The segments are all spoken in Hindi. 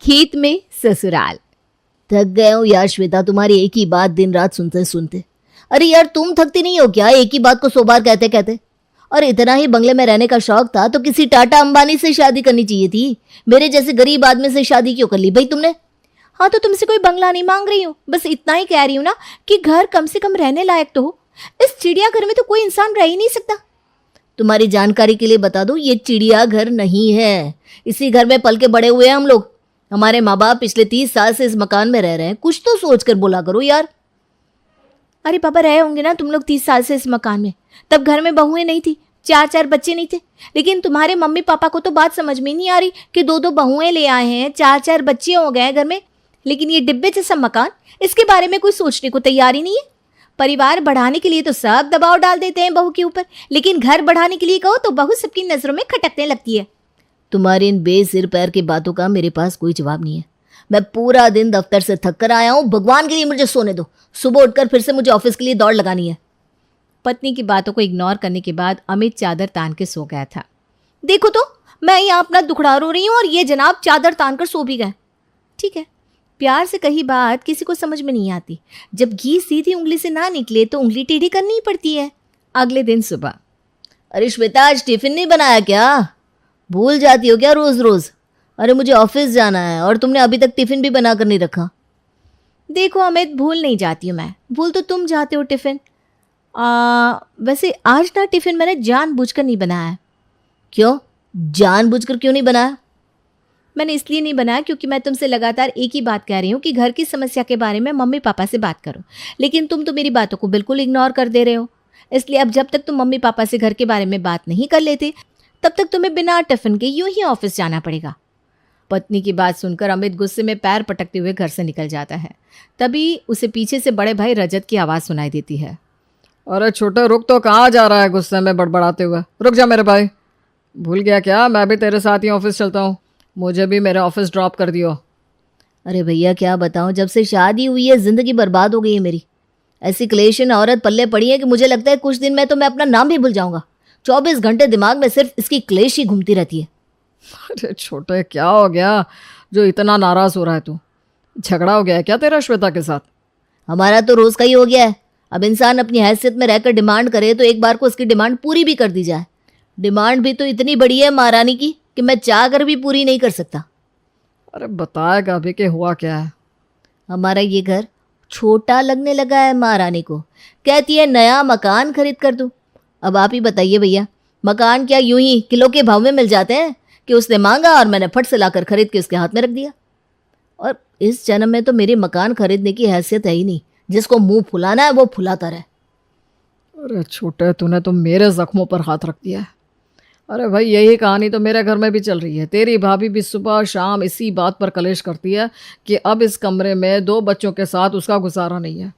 खेत में ससुराल। थक गए हूँ यार श्वेता, तुम्हारी एक ही बात दिन रात सुनते सुनते। अरे यार तुम थकती नहीं हो क्या एक ही बात को 100 बार कहते कहते? और इतना ही बंगले में रहने का शौक था तो किसी टाटा अंबानी से शादी करनी चाहिए थी। मेरे जैसे गरीब आदमी से शादी क्यों कर ली भाई तुमने? हाँ तो तुमसे कोई बंगला नहीं मांग रही हूँ, बस इतना ही कह रही हूँ ना कि घर कम से कम रहने लायक तो हो। इस चिड़ियाघर में तो कोई इंसान रह ही नहीं सकता। तुम्हारी जानकारी के लिए बता दूं, ये चिड़ियाघर नहीं है। इसी घर में पल के बड़े हुए हैं हम लोग। हमारे माँ बाप पिछले 30 साल से इस मकान में रह रहे हैं, कुछ तो सोच कर बोला करो यार। अरे पापा रहे होंगे ना तुम लोग 30 साल से इस मकान में, तब घर में बहुएं नहीं थी, 4-4 बच्चे नहीं थे। लेकिन तुम्हारे मम्मी पापा को तो बात समझ में नहीं आ रही कि 2-2 बहुएं ले आए हैं, 4-4 बच्चे हो गए हैं घर में। लेकिन ये डिब्बे जैसा मकान, इसके बारे में कोई सोचने को तैयार ही नहीं है। परिवार बढ़ाने के लिए तो सब दबाव डाल देते हैं बहू के ऊपर, लेकिन घर बढ़ाने के लिए कहो तो बहू सबकी नजरों में खटकने लगती है। तुम्हारी इन बेसिर पैर की बातों का मेरे पास कोई जवाब नहीं है। मैं पूरा दिन दफ्तर से थक कर आया हूँ, भगवान के लिए मुझे सोने दो। सुबह उठकर फिर से मुझे ऑफिस के लिए दौड़ लगानी है। पत्नी की बातों को इग्नोर करने के बाद अमित चादर तान के सो गया था। देखो तो मैं यहाँ अपना दुखड़ा रो रही हूँ और ये जनाब चादर तान कर सो भी गए। ठीक है, प्यार से कही बात किसी को समझ में नहीं आती। जब घी सीधी उंगली से ना निकले तो उंगली टेढ़ी करनी ही पड़ती है। अगले दिन सुबह, अरे श्वेता आज टिफिन नहीं बनाया क्या? भूल जाती हो क्या रोज रोज? अरे मुझे ऑफिस जाना है और तुमने अभी तक टिफिन भी बना कर नहीं रखा। देखो अमित, भूल नहीं जाती हूँ मैं, भूल तो तुम जाते हो टिफिन। वैसे आज ना टिफिन मैंने जानबूझकर नहीं बनाया है। क्यों? जानबूझकर क्यों नहीं बनाया? मैंने इसलिए नहीं बनाया क्योंकि मैं तुमसे लगातार एक ही बात कह रही हूँ कि घर की समस्या के बारे में मम्मी पापा से बात करो, लेकिन तुम तो मेरी बातों को बिल्कुल इग्नोर कर दे रहे हो। इसलिए अब जब तक तुम मम्मी पापा से घर के बारे में बात नहीं कर लेते तब तक तुम्हें बिना टिफिन के यूं ही ऑफिस जाना पड़ेगा। पत्नी की बात सुनकर अमित गुस्से में पैर पटकते हुए घर से निकल जाता है। तभी उसे पीछे से बड़े भाई रजत की आवाज़ सुनाई देती है। अरे छोटे रुक, तो कहाँ जा रहा है गुस्से में बड़बड़ाते हुए? रुक जा मेरे भाई, भूल गया क्या मैं भी तेरे साथ ही ऑफिस चलता हूँ? मुझे भी मेरे ऑफिस ड्रॉप कर दियो। अरे भैया क्या बताऊं, जब से शादी हुई है जिंदगी बर्बाद हो गई है मेरी। ऐसी क्लेशन औरत पल्ले पड़ी है कि मुझे लगता है कुछ दिन में तो मैं अपना नाम भी भूल जाऊंगा। 24 घंटे दिमाग में सिर्फ इसकी क्लेश ही घूमती रहती है। अरे छोटे क्या हो गया जो इतना नाराज हो रहा है तू? झगड़ा हो गया है क्या तेरा श्वेता के साथ? हमारा तो रोज का ही हो गया है। अब इंसान अपनी हैसियत में रहकर डिमांड करे तो एक बार को उसकी डिमांड पूरी भी कर दी जाए। डिमांड भी तो इतनी बड़ी है महारानी की कि मैं चाह कर भी पूरी नहीं कर सकता। अरे बताएगा अभी कि हुआ क्या है? हमारा ये घर छोटा लगने लगा है महारानी को। कहती है नया मकान खरीद कर दूं। अब आप ही बताइए भैया, मकान क्या यूं ही किलो के भाव में मिल जाते हैं कि उसने मांगा और मैंने फट से लाकर खरीद के उसके हाथ में रख दिया। और इस जन्म में तो मेरी मकान खरीदने की हैसियत है ही नहीं। जिसको मुंह फुलाना है वो फुलाता रहे। अरे छोटे तूने तो मेरे जख्मों पर हाथ रख दिया है। अरे भाई यही कहानी तो मेरे घर में भी चल रही है। तेरी भाभी भी सुबह शाम इसी बात पर कलेश करती है कि अब इस कमरे में 2 बच्चों के साथ उसका गुजारा नहीं है।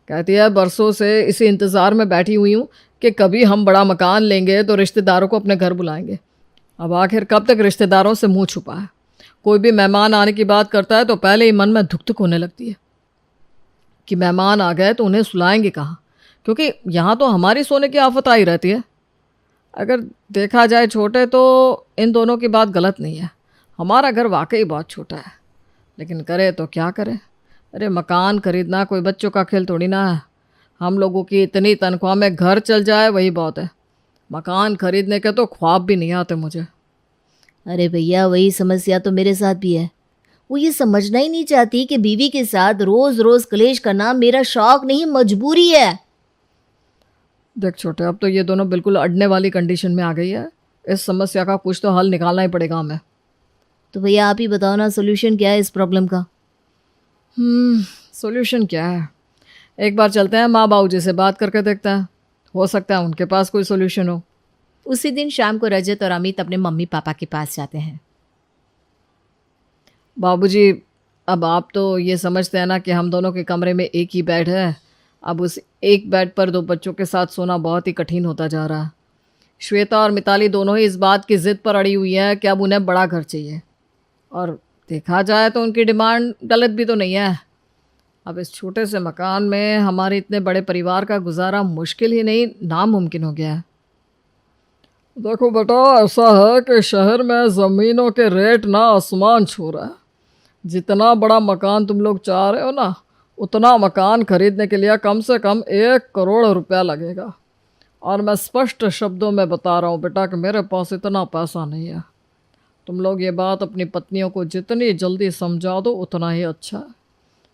कहती है बरसों से इसी इंतज़ार में बैठी हुई हूँ कि कभी हम बड़ा मकान लेंगे तो रिश्तेदारों को अपने घर बुलाएंगे। अब आखिर कब तक रिश्तेदारों से मुंह छुपा है? कोई भी मेहमान आने की बात करता है तो पहले ही मन में धुक धुक होने लगती है कि मेहमान आ गए तो उन्हें सुलाएंगे कहाँ, क्योंकि यहाँ तो हमारी सोने की आफत आई रहती है। अगर देखा जाए छोटे तो इन दोनों की बात गलत नहीं है। हमारा घर वाकई बहुत छोटा है, लेकिन करे तो क्या करे? अरे मकान खरीदना कोई बच्चों का खेल थोड़ी ना है। हम लोगों की इतनी तनख्वाह में घर चल जाए वही बहुत है। मकान खरीदने के तो ख्वाब भी नहीं आते मुझे। अरे भैया वही समस्या तो मेरे साथ भी है। वो ये समझना ही नहीं चाहती कि बीवी के साथ रोज रोज क्लेश करना मेरा शौक नहीं मजबूरी है। देख छोटे, अब तो ये दोनों बिल्कुल अड़ने वाली कंडीशन में आ गई है। इस समस्या का कुछ तो हल निकालना ही पड़ेगा हमें। तो भैया आप ही बताओ ना, सोल्यूशन क्या है इस प्रॉब्लम का? सॉल्यूशन क्या है? एक बार चलते हैं माँ बाबू जी से बात करके देखते हैं, हो सकता है उनके पास कोई सॉल्यूशन हो। उसी दिन शाम को रजत और अमित अपने मम्मी पापा के पास जाते हैं। बाबूजी, अब आप तो ये समझते हैं ना कि हम दोनों के कमरे में एक ही बेड है। अब उस एक बेड पर 2 बच्चों के साथ सोना बहुत ही कठिन होता जा रहा है। श्वेता और मिताली दोनों ही इस बात की ज़िद पर अड़ी हुई हैं कि अब उन्हें बड़ा घर चाहिए। और देखा जाए तो उनकी डिमांड गलत भी तो नहीं है। अब इस छोटे से मकान में हमारे इतने बड़े परिवार का गुजारा मुश्किल ही नहीं नामुमकिन हो गया है। देखो बेटा, ऐसा है कि शहर में ज़मीनों के रेट ना आसमान छू रहा है। जितना बड़ा मकान तुम लोग चाह रहे हो ना, उतना मकान खरीदने के लिए कम से कम 1 करोड़ रुपया लगेगा। और मैं स्पष्ट शब्दों में बता रहा हूँ बेटा कि मेरे पास इतना पैसा नहीं है। तुम लोग ये बात अपनी पत्नियों को जितनी जल्दी समझा दो उतना ही अच्छा है।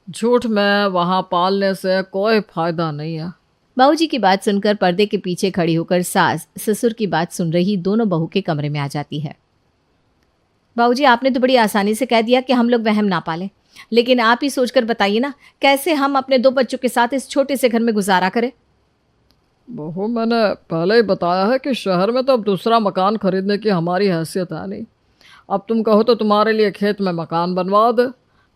झूठ में वहाँ पालने से कोई फायदा नहीं है। बाबूजी की बात सुनकर पर्दे के पीछे खड़ी होकर सास ससुर की बात सुन रही दोनों बहू के कमरे में आ जाती है। बाबूजी, आपने तो बड़ी आसानी से कह दिया कि हम लोग वहम ना पालें, लेकिन आप ही सोचकर बताइए ना, कैसे हम अपने 2 बच्चों के साथ इस छोटे से घर में गुजारा करें। बहू, मैंने पहले ही बताया है कि शहर में तो अब दूसरा मकान खरीदने की हमारी हैसियत है नहीं। अब तुम कहो तो तुम्हारे लिए खेत में मकान बनवा दे,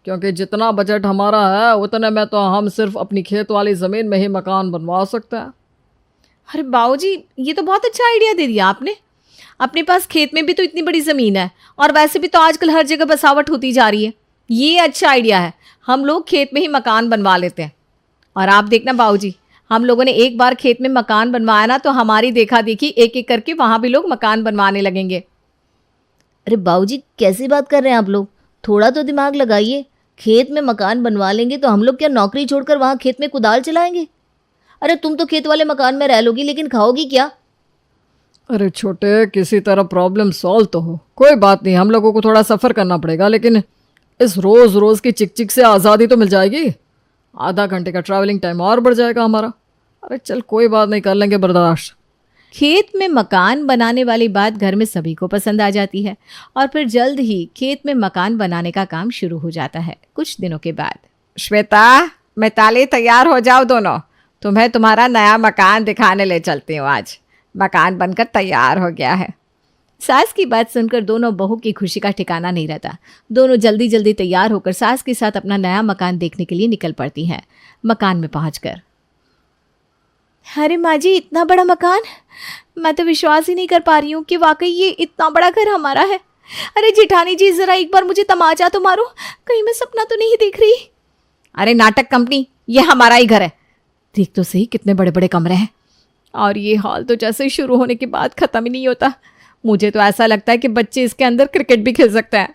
क्योंकि जितना बजट हमारा है उतने में तो हम सिर्फ अपनी खेत वाली ज़मीन में ही मकान बनवा सकते हैं। अरे बाबूजी, ये तो बहुत अच्छा आइडिया दे दिया आपने। अपने पास खेत में भी तो इतनी बड़ी ज़मीन है, और वैसे भी तो आजकल हर जगह बसावट होती जा रही है। ये अच्छा आइडिया है, हम लोग खेत में ही मकान बनवा लेते हैं। और आप देखना बाबूजी, हम लोगों ने एक बार खेत में मकान बनवाया ना, तो हमारी देखा देखी एक एक करके वहाँ भी लोग मकान बनवाने लगेंगे। अरे बाबूजी, कैसी बात कर रहे हैं आप लोग? थोड़ा तो दिमाग लगाइए। खेत में मकान बनवा लेंगे तो हम लोग क्या नौकरी छोड़कर वहाँ खेत में कुदाल चलाएंगे? अरे तुम तो खेत वाले मकान में रह लोगी, लेकिन खाओगी क्या? अरे छोटे, किसी तरह प्रॉब्लम सॉल्व तो हो। कोई बात नहीं, हम लोगों को थोड़ा सफ़र करना पड़ेगा, लेकिन इस रोज़ रोज़ की चिक चिक से आज़ादी तो मिल जाएगी। आधा घंटे का ट्रैवलिंग टाइम और बढ़ जाएगा हमारा। अरे चल, कोई बात नहीं, कर लेंगे बर्दाश्त। खेत में मकान बनाने वाली बात घर में सभी को पसंद आ जाती है, और फिर जल्द ही खेत में मकान बनाने का काम शुरू हो जाता है। कुछ दिनों के बाद, श्वेता, मिताली, तैयार हो जाओ दोनों, तुम्हें तुम्हारा नया मकान दिखाने ले चलती हूँ। आज मकान बनकर तैयार हो गया है। सास की बात सुनकर दोनों बहू की खुशी का ठिकाना नहीं रहता। दोनों जल्दी जल्दी तैयार होकर सास के साथ अपना नया मकान देखने के लिए निकल पड़ती हैं। मकान में पहुंचकर, अरे माँ जी, इतना बड़ा मकान! मैं तो विश्वास ही नहीं कर पा रही हूँ कि वाकई ये इतना बड़ा घर हमारा है। अरे जेठानी जी, जरा एक बार मुझे तमाचा तो मारो, कहीं मैं सपना तो नहीं देख रही। अरे नाटक कंपनी, ये हमारा ही घर है। देख तो सही, कितने बड़े बड़े कमरे हैं। और ये हॉल तो जैसे ही शुरू होने के बाद ख़त्म ही नहीं होता। मुझे तो ऐसा लगता है कि बच्चे इसके अंदर क्रिकेट भी खेल सकते हैं।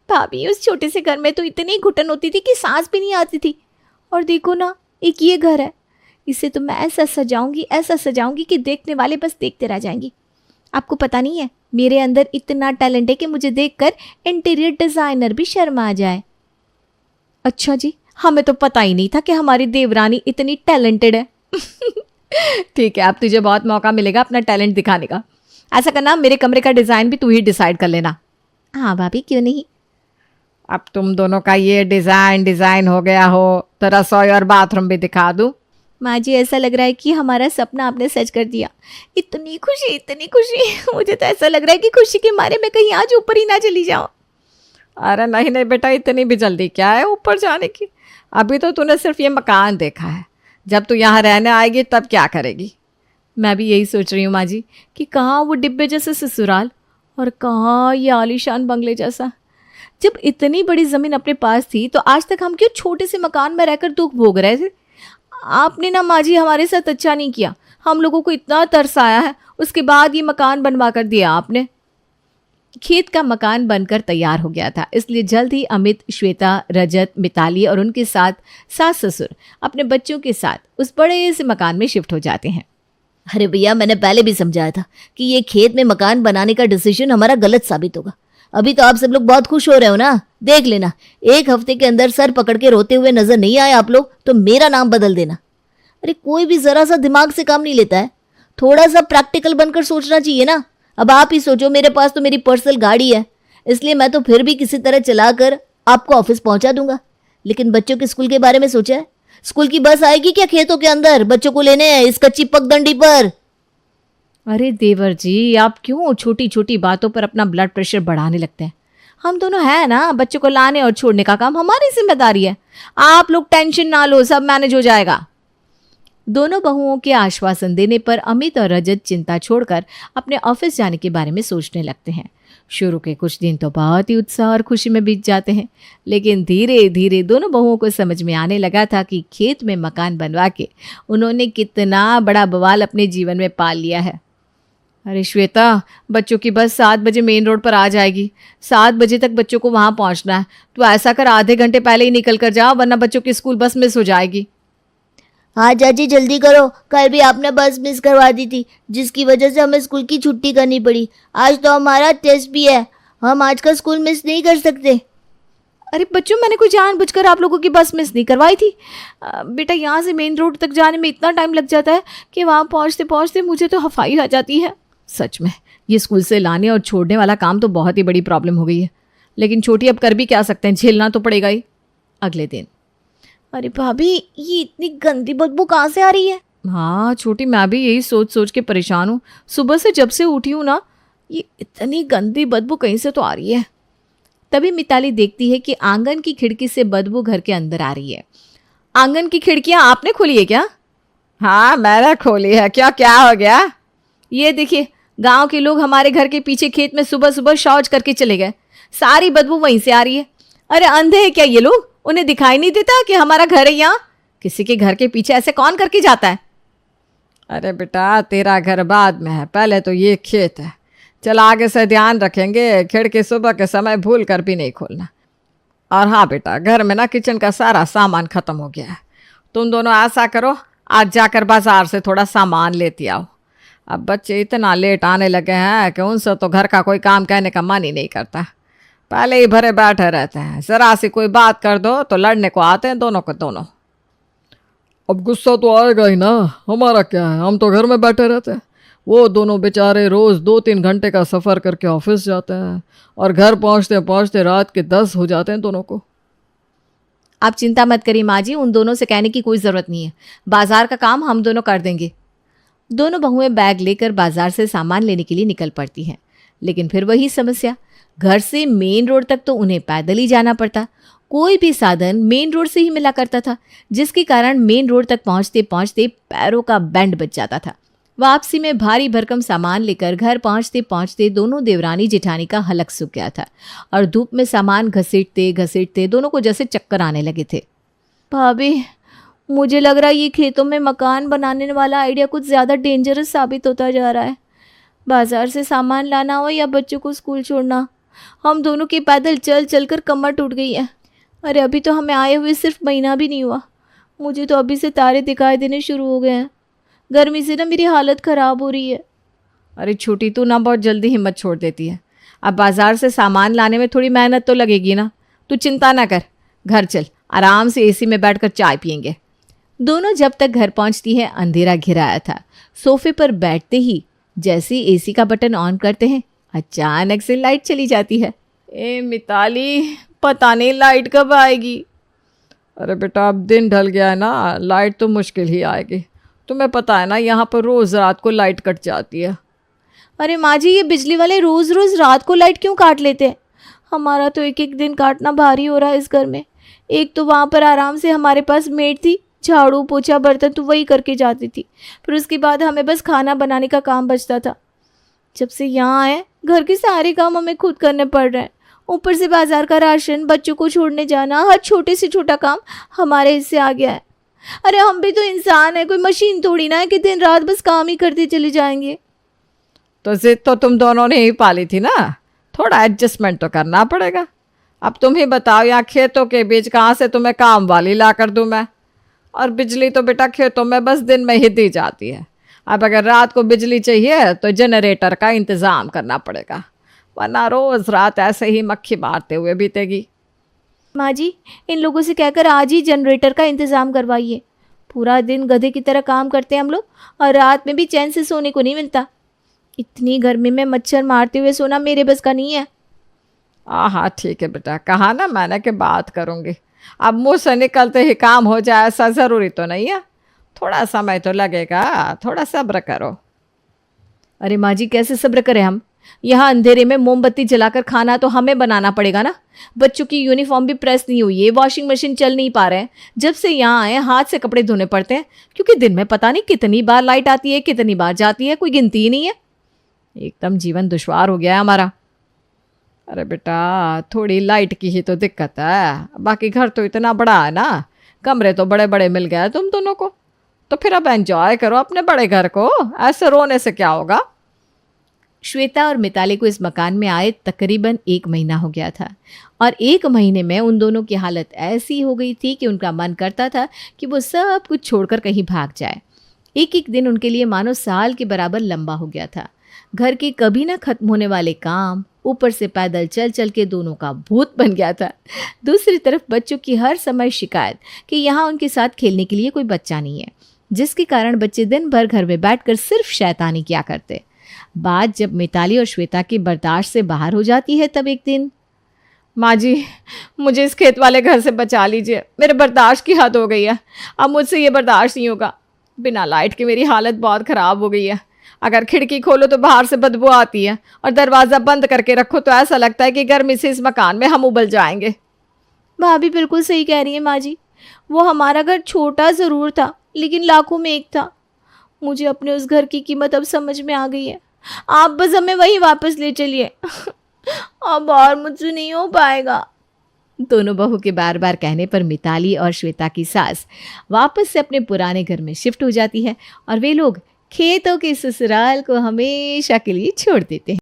भाभी, उस छोटे से घर में तो इतनी घुटन होती थी कि सांस भी नहीं आती थी। और देखो ना, एक ये घर है, इसे तो मैं ऐसा सजाऊंगी कि देखने वाले बस देखते रह जाएंगे। आपको पता नहीं है, मेरे अंदर इतना टैलेंट है कि मुझे देखकर इंटीरियर डिज़ाइनर भी शर्मा जाए। अच्छा जी, हमें तो पता ही नहीं था कि हमारी देवरानी इतनी टैलेंटेड है। ठीक है, अब तुझे बहुत मौका मिलेगा अपना टैलेंट दिखाने का। ऐसा करना, मेरे कमरे का डिज़ाइन भी तू ही डिसाइड कर लेना। हाँ भाभी, क्यों नहीं। अब तुम दोनों का ये डिज़ाइन हो गया हो तो रसोई और बाथरूम भी दिखा दूँ। माँ जी, ऐसा लग रहा है कि हमारा सपना आपने सच कर दिया। इतनी खुशी मुझे तो ऐसा लग रहा है कि खुशी के मारे मैं कहीं आज ऊपर ही ना चली जाऊँ। अरे नहीं नहीं बेटा, इतनी भी जल्दी क्या है ऊपर जाने की? अभी तो तूने सिर्फ ये मकान देखा है, जब तू यहाँ रहने आएगी तब क्या करेगी? मैं भी यही सोच रही हूँ माँ जी, कि कहाँ वो डिब्बे जैसे ससुराल और कहाँ ये आलीशान बंगले जैसा। जब इतनी बड़ी ज़मीन अपने पास थी तो आज तक हम क्यों छोटे से मकान में रहकर दुख भोग रहे थे। आपने ना माँ जी हमारे साथ अच्छा नहीं किया। हम लोगों को इतना तरस आया है, उसके बाद ये मकान बनवा कर दिया आपने। खेत का मकान बनकर तैयार हो गया था, इसलिए जल्द ही अमित, श्वेता, रजत, मिताली और उनके साथ सास ससुर अपने बच्चों के साथ उस बड़े से मकान में शिफ्ट हो जाते हैं। अरे भैया, मैंने पहले भी समझाया था कि ये खेत में मकान बनाने का डिसीजन हमारा गलत साबित होगा। अभी तो आप सब लोग बहुत खुश हो रहे हो ना, देख लेना, 1 हफ्ते के अंदर सर पकड़ के रोते हुए नजर नहीं आए आप लोग तो मेरा नाम बदल देना। अरे कोई भी जरा सा दिमाग से काम नहीं लेता है, थोड़ा सा प्रैक्टिकल बनकर सोचना चाहिए ना। अब आप ही सोचो, मेरे पास तो मेरी पर्सनल गाड़ी है, इसलिए मैं तो फिर भी किसी तरह चलाकर आपको ऑफिस पहुंचा दूंगा। लेकिन बच्चों के स्कूल के बारे में सोचा है? स्कूल की बस आएगी क्या खेतों के अंदर बच्चों को लेने इस कच्ची पगडंडी पर? अरे देवर जी, आप क्यों छोटी छोटी बातों पर अपना ब्लड प्रेशर बढ़ाने लगते हैं? हम दोनों हैं ना, बच्चों को लाने और छोड़ने का काम हमारी जिम्मेदारी है। आप लोग टेंशन ना लो, सब मैनेज हो जाएगा। दोनों बहुओं के आश्वासन देने पर अमित और रजत चिंता छोड़कर अपने ऑफिस जाने के बारे में सोचने लगते हैं। शुरू के कुछ दिन तो बहुत ही उत्साह और खुशी में बीत जाते हैं, लेकिन धीरे धीरे दोनों बहुओं को समझ में आने लगा था कि खेत में मकान बनवा के उन्होंने कितना बड़ा बवाल अपने जीवन में पाल लिया है। अरे श्वेता, बच्चों की बस 7 बजे मेन रोड पर आ जाएगी। 7 बजे तक बच्चों को वहाँ पहुँचना है। तो ऐसा कर, आधे घंटे पहले ही निकल कर जाओ, वरना बच्चों की स्कूल बस मिस हो जाएगी। हाँ चाची जल्दी करो, कल भी आपने बस मिस करवा दी थी जिसकी वजह से हमें स्कूल की छुट्टी करनी पड़ी। आज तो हमारा टेस्ट भी है, हम आज का स्कूल मिस नहीं कर सकते। अरे बच्चों, मैंने कोई जानबूझकर आप लोगों की बस मिस नहीं करवाई थी। बेटा, यहाँ से मेन रोड तक जाने में इतना टाइम लग जाता है कि वहाँ पहुँचते पहुँचते मुझे तो हफाई आ जाती है। सच में ये स्कूल से लाने और छोड़ने वाला काम तो बहुत ही बड़ी प्रॉब्लम हो गई है। लेकिन छोटी, अब कर भी क्या सकते हैं, झेलना तो पड़ेगा ही। अगले दिन, अरे भाभी, ये इतनी गंदी बदबू कहाँ से आ रही है? हाँ छोटी, मैं भी यही सोच सोच के परेशान हूँ। सुबह से जब से उठी हूँ ना, ये इतनी गंदी बदबू कहीं से तो आ रही है। तभी मिताली देखती है कि आंगन की खिड़की से बदबू घर के अंदर आ रही है। आंगन की खिड़कियाँ आपने खोली है क्या? हाँ मैंने खोली है। क्या क्या हो गया? ये देखिए, गांव के लोग हमारे घर के पीछे खेत में सुबह सुबह शौच करके चले गए। सारी बदबू वहीं से आ रही है। अरे अंधे हैं क्या ये लोग? उन्हें दिखाई नहीं देता कि हमारा घर है यहाँ? किसी के घर के पीछे ऐसे कौन करके जाता है? अरे बेटा, तेरा घर बाद में है, पहले तो ये खेत है। चल आगे से ध्यान रखेंगे, खिड़की सुबह के समय भूल कर भी नहीं खोलना। और हाँ बेटा, घर में ना किचन का सारा सामान खत्म हो गया है। तुम दोनों ऐसा करो, आज जाकर बाजार से थोड़ा सामान लेती आओ। अब बच्चे इतना लेट आने लगे हैं कि उनसे तो घर का कोई काम कहने का मन ही नहीं करता। पहले ही भरे बैठे रहते हैं, जरा सी कोई बात कर दो तो लड़ने को आते हैं दोनों को दोनों। अब गुस्सा तो आएगा ही ना, हमारा क्या है, हम तो घर में बैठे रहते हैं। वो दोनों बेचारे रोज़ 2-3 घंटे का सफ़र करके ऑफिस जाते हैं और घर पहुंचते पहुंचते रात के 10 हो जाते हैं दोनों को। आप चिंता मत करिए माँ जी, उन दोनों से कहने की कोई ज़रूरत नहीं है। बाजार का काम हम दोनों कर देंगे। दोनों बहुएं बैग लेकर बाजार से सामान लेने के लिए निकल पड़ती हैं। लेकिन फिर वही समस्या, घर से मेन रोड तक तो उन्हें पैदल ही जाना पड़ता। कोई भी साधन मेन रोड से ही मिला करता था, जिसके कारण मेन रोड तक पहुंचते पहुंचते पैरों का बैंड बच जाता था। वापसी में भारी भरकम सामान लेकर घर पहुंचते पहुंचते दोनों देवरानी जेठानी का हलक सूख गया था और धूप में सामान घसीटते घसीटते दोनों को जैसे चक्कर आने लगे थे। भाभी, मुझे लग रहा है ये खेतों में मकान बनाने वाला आइडिया कुछ ज़्यादा डेंजरस साबित होता जा रहा है। बाजार से सामान लाना हो या बच्चों को स्कूल छोड़ना, हम दोनों की पैदल चल चल कर कमर टूट गई है। अरे अभी तो हमें आए हुए सिर्फ महीना भी नहीं हुआ, मुझे तो अभी से तारे दिखाई देने शुरू हो गए हैं। गर्मी से ना मेरी हालत ख़राब हो रही है। अरे छोटी, तू ना बहुत जल्दी हिम्मत छोड़ देती है। अब बाजार से सामान लाने में थोड़ी मेहनत तो लगेगी ना। तू चिंता ना कर, घर चल, आराम से एसी में बैठकर चाय पियेंगे। दोनों जब तक घर पहुंचती है अंधेरा घिरा आया था। सोफे पर बैठते ही जैसे एसी का बटन ऑन करते हैं, अचानक से लाइट चली जाती है। ए मिताली, पता नहीं लाइट कब आएगी। अरे बेटा, अब दिन ढल गया है ना, लाइट तो मुश्किल ही आएगी। तुम्हें पता है ना, यहाँ पर रोज़ रात को लाइट कट जाती है। अरे माँ जी, ये बिजली वाले रोज़ रोज़ रात को लाइट क्यों काट लेते हैं? हमारा तो एक एक दिन काटना भारी हो रहा है इस घर में। एक तो वहाँ पर आराम से हमारे पास मेड थी, झाड़ू पोछा बर्तन तो वही करके जाती थी। फिर उसके बाद हमें बस खाना बनाने का काम बचता था। जब से यहाँ आए, घर के सारे काम हमें खुद करने पड़ रहे हैं। ऊपर से बाजार का राशन, बच्चों को छोड़ने जाना, हर छोटे से छोटा काम हमारे हिस्से आ गया है। अरे हम भी तो इंसान है, कोई मशीन थोड़ी ना है कि दिन रात बस काम ही करते चले जाएंगे। तो जिद तो तुम दोनों ने ही पाली थी ना, थोड़ा एडजस्टमेंट तो करना पड़ेगा। अब तुम ही बताओ, यहाँ खेतों के बीच कहाँ से तुम्हें काम वाली ला कर दूँ मैं? और बिजली तो बेटा खेतों में बस दिन में ही दी जाती है। अब अगर रात को बिजली चाहिए तो जनरेटर का इंतज़ाम करना पड़ेगा, वरना रोज़ रात ऐसे ही मक्खी मारते हुए बीतेगी। माँ जी, इन लोगों से कहकर आज ही जनरेटर का इंतज़ाम करवाइए। पूरा दिन गधे की तरह काम करते हैं हम लोग और रात में भी चैन से सोने को नहीं मिलता। इतनी गर्मी में मच्छर मारते हुए सोना मेरे बस का नहीं है। हाँ ठीक है बेटा, कहा ना मैंने कि बात करूँगी। अब मुँह से निकलते ही काम हो जाए ऐसा ज़रूरी तो नहीं है, थोड़ा समय तो लगेगा, थोड़ा सब्र करो। अरे माँ जी, कैसे सब्र करें हम? यहाँ अंधेरे में मोमबत्ती जलाकर खाना तो हमें बनाना पड़ेगा ना। बच्चों की यूनिफॉर्म भी प्रेस नहीं हुई है, वॉशिंग मशीन चल नहीं पा रहे हैं। जब से यहाँ आए हाथ से कपड़े धोने पड़ते हैं, क्योंकि दिन में पता नहीं कितनी बार लाइट आती है, कितनी बार जाती है, कोई गिनती ही नहीं है। एकदम जीवन दुश्वार हो गया है हमारा। अरे बेटा, थोड़ी लाइट की ही तो दिक्कत है, बाकी घर तो इतना बड़ा है ना, कमरे तो बड़े बड़े मिल गए तुम दोनों को। तो फिर अब एंजॉय करो अपने बड़े घर को, ऐसे रोने से क्या होगा? श्वेता और मिताली को इस मकान में आए तकरीबन 1 महीना हो गया था और 1 महीने में उन दोनों की हालत ऐसी हो गई थी कि उनका मन करता था कि वो सब कुछ छोड़कर कहीं भाग जाए। एक एक दिन उनके लिए मानो साल के बराबर लंबा हो गया था। घर के कभी ना खत्म होने वाले काम, ऊपर से पैदल चल चल के दोनों का भूत बन गया था। दूसरी तरफ बच्चों की हर समय शिकायत कि यहाँ उनके साथ खेलने के लिए कोई बच्चा नहीं है, जिसके कारण बच्चे दिन भर घर में बैठकर सिर्फ शैतानी किया करते। बात जब मिताली और श्वेता की बर्दाश्त से बाहर हो जाती है तब एक दिन, माँ जी, मुझे इस खेत वाले घर से बचा लीजिए, मेरे बर्दाश्त की हद हो गई है, अब मुझसे ये बर्दाश्त नहीं होगा। बिना लाइट के मेरी हालत बहुत ख़राब हो गई है। अगर खिड़की खोलो तो बाहर से बदबू आती है और दरवाज़ा बंद करके रखो तो ऐसा लगता है कि गर्मी से इस मकान में हम उबल जाएंगे। भाभी बिल्कुल सही कह रही है माँ जी। वो हमारा घर छोटा ज़रूर था लेकिन लाखों में एक था। मुझे अपने उस घर की कीमत अब समझ में आ गई है। आप बस हमें वहीं वापस ले चलिए। अब और मुझसे नहीं हो पाएगा। दोनों बहू के बार बार कहने पर मिताली और श्वेता की सास वापस से अपने पुराने घर में शिफ्ट हो जाती है और वे लोग खेतों के ससुराल को हमेशा के लिए छोड़ देते हैं।